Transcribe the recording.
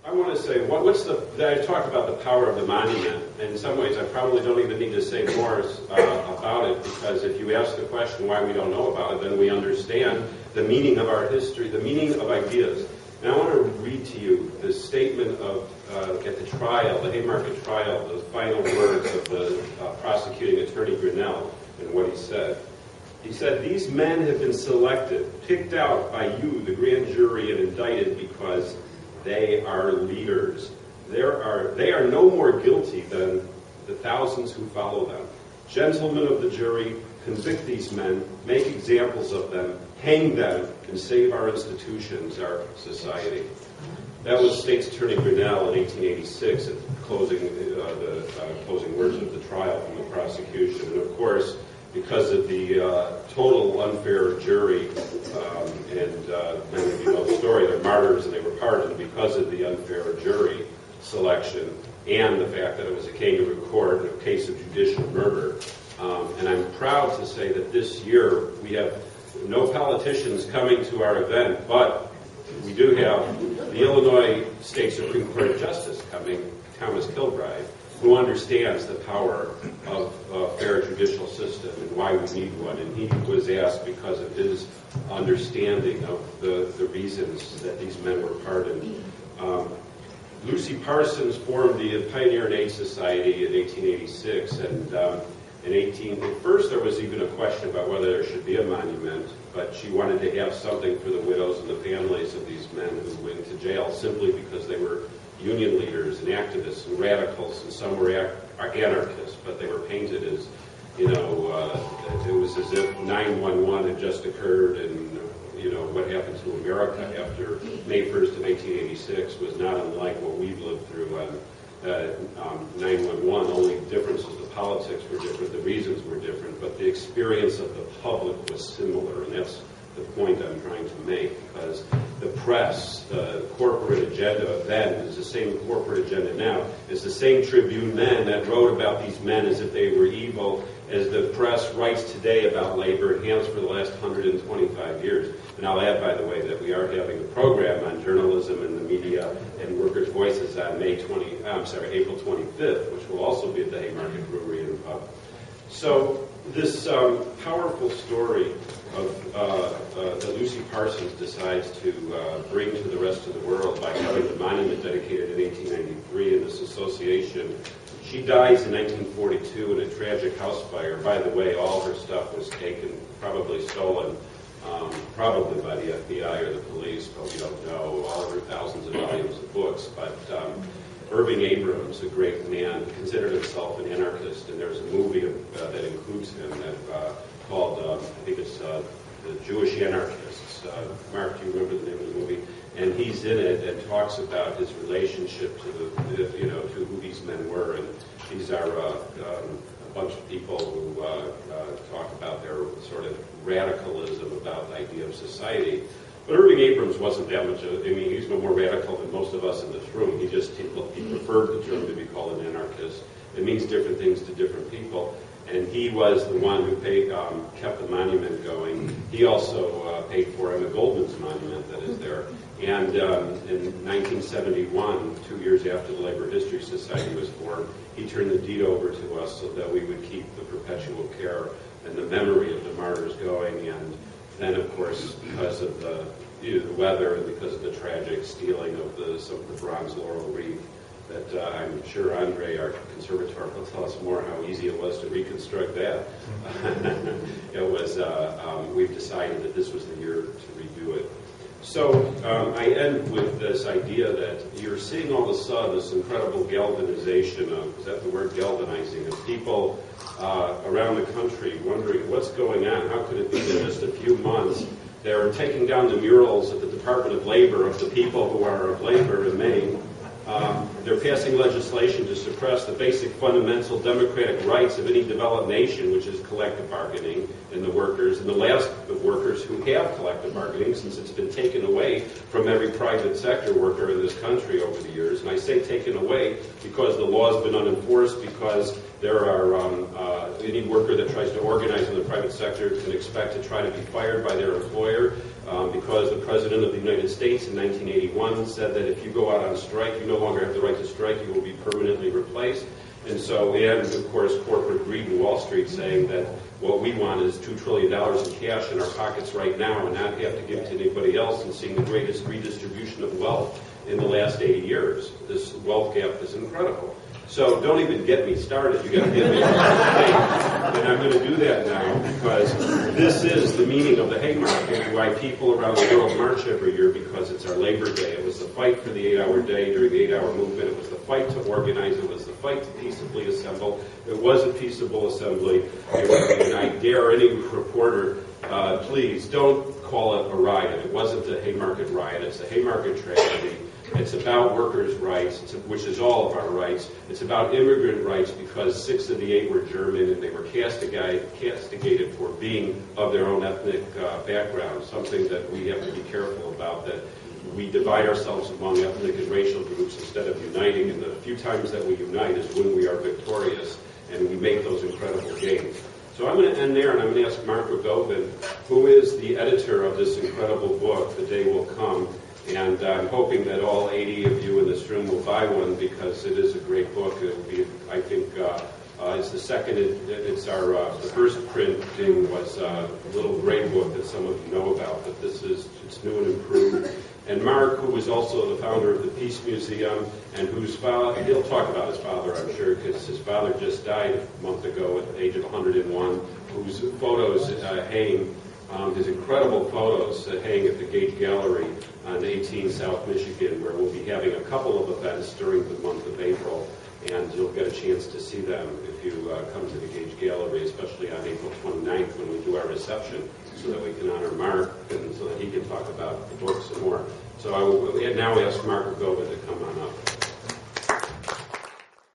I want to say, I talked about the power of the monument, and in some ways I probably don't even need to say more about it, because if you ask the question why we don't know about it, then we understand the meaning of our history, the meaning of ideas. And I want to read to you the statement of, at the trial, the Haymarket trial, the final words of the prosecuting attorney Grinnell, and what he said. He said, "These men have been selected, picked out by you, the grand jury, and indicted because they are leaders. They are no more guilty than the thousands who follow them. Gentlemen of the jury, convict these men, make examples of them, hang them, and save our institutions, our society." That was State's Attorney Grinnell in 1886 at the closing words of the trial from the prosecution. And of course, because of the total unfair jury, and many of you know the story, they're martyrs and they were pardoned because of the unfair jury selection and the fact that it was a kangaroo court in a case of judicial murder. And I'm proud to say that this year we have no politicians coming to our event, but we do have the Illinois State Supreme Court Justice coming, Thomas Kilbride, who understands the power of a fair judicial system and why we need one. And he was asked because of his understanding of the reasons that these men were pardoned. Lucy Parsons formed the Pioneer and Aid Society in 1886, and at first there was even a question about whether there should be a monument, but she wanted to have something for the widows and the families of these men who went to jail simply because they were union leaders and activists and radicals, and some were anarchists, but they were painted as, it was as if 9/11 had just occurred, and what happened to America after May 1st of 1886 was not unlike what we've lived through on 9/11. Only difference is the politics were different, the reasons were different, but the experience of the public was similar, and that's the point I'm trying to make, because the press, the corporate agenda then is the same corporate agenda now. It's the same Tribune then that wrote about these men as if they were evil as the press writes today about labor and has for the last 125 years. And I'll add, by the way, that we are having a program on journalism and the media and workers' voices on April 25th, which will also be at the Haymarket Brewery and Pub. So this powerful story that Lucy Parsons decides to bring to the rest of the world by having the monument dedicated in 1893 in this association. She dies in 1942 in a tragic house fire. By the way, all her stuff was taken, probably stolen, probably by the FBI or the police, but we don't know, all of her thousands of volumes of books. But Irving Abrams, a great man, considered himself an anarchist, and there's a movie that includes him called, I think it's The Jewish Anarchists. Mark, do you remember the name of the movie? And he's in it and talks about his relationship to to who these men were. And these are a bunch of people who talk about their sort of radicalism about the idea of society. But Irving Abrams wasn't that much he's no more radical than most of us in this room. He preferred the term to be called an anarchist. It means different things to different people. And he was the one who kept the monument going. He also paid for Emma Goldman's monument that is there. And in 1971, 2 years after the Labor History Society was formed, he turned the deed over to us so that we would keep the perpetual care and the memory of the martyrs going. And then, of course, because of the weather and because of the tragic stealing of some of the bronze laurel wreath, that I'm sure Andrzej, our conservator, will tell us more how easy it was to reconstruct that. It was, we've decided that this was the year to redo it. So I end with this idea that you're seeing all of a sudden this incredible galvanization of, is that the word, galvanizing, of people around the country wondering what's going on. How could it be that in just a few months they're taking down the murals at the Department of Labor of the people who are of labor in Maine. They're passing legislation to suppress the basic fundamental democratic rights of any developed nation, which is collective bargaining, and the workers, and the last of workers who have collective bargaining, since it's been taken away from every private sector worker in this country over the years. And I say taken away because the law's been unenforced, because There are any worker that tries to organize in the private sector can expect to try to be fired by their employer because the President of the United States in 1981 said that if you go out on strike, you no longer have the right to strike, you will be permanently replaced. And so, and of course, corporate greed in Wall Street saying that what we want is $2 trillion in cash in our pockets right now and not have to give it to anybody else, and seeing the greatest redistribution of wealth in the last 80 years. This wealth gap is incredible. So don't even get me started. You got to get me on the thing. And I'm going to do that now because this is the meaning of the Haymarket, why people around the world march every year, because it's our Labor Day. It was the fight for the 8-hour day during the 8-hour movement. It was the fight to organize. It was the fight to peaceably assemble. It was a peaceable assembly. And I dare any reporter, please don't call it a riot. It wasn't the Haymarket riot. It's the Haymarket tragedy. It's about workers' rights, which is all of our rights. It's about immigrant rights because 6 of the 8 were German and they were castigated for being of their own ethnic background, something that we have to be careful about, that we divide ourselves among ethnic and racial groups instead of uniting, and the few times that we unite is when we are victorious and we make those incredible gains. So I'm going to end there, and I'm going to ask Mark Rogovin, who is the editor of this incredible book, The Day Will Come. And I'm hoping that all 80 of you in this room will buy one because it is a great book. It will be, I think, it's the second. It's our the first printing was a little gray book that some of you know about, but this is it's new and improved. And Mark, who was also the founder of the Peace Museum, and whose father, he'll talk about his father, I'm sure, because his father just died a month ago at the age of 101, whose photos hang. His incredible photos hang at the Gage Gallery on 18 South Michigan, where we'll be having a couple of events during the month of April, and you'll get a chance to see them if you come to the Gage Gallery, especially on April 29th when we do our reception, so that we can honor Mark and so that he can talk about the books and more. So I will now ask Mark Rogovin to come on up.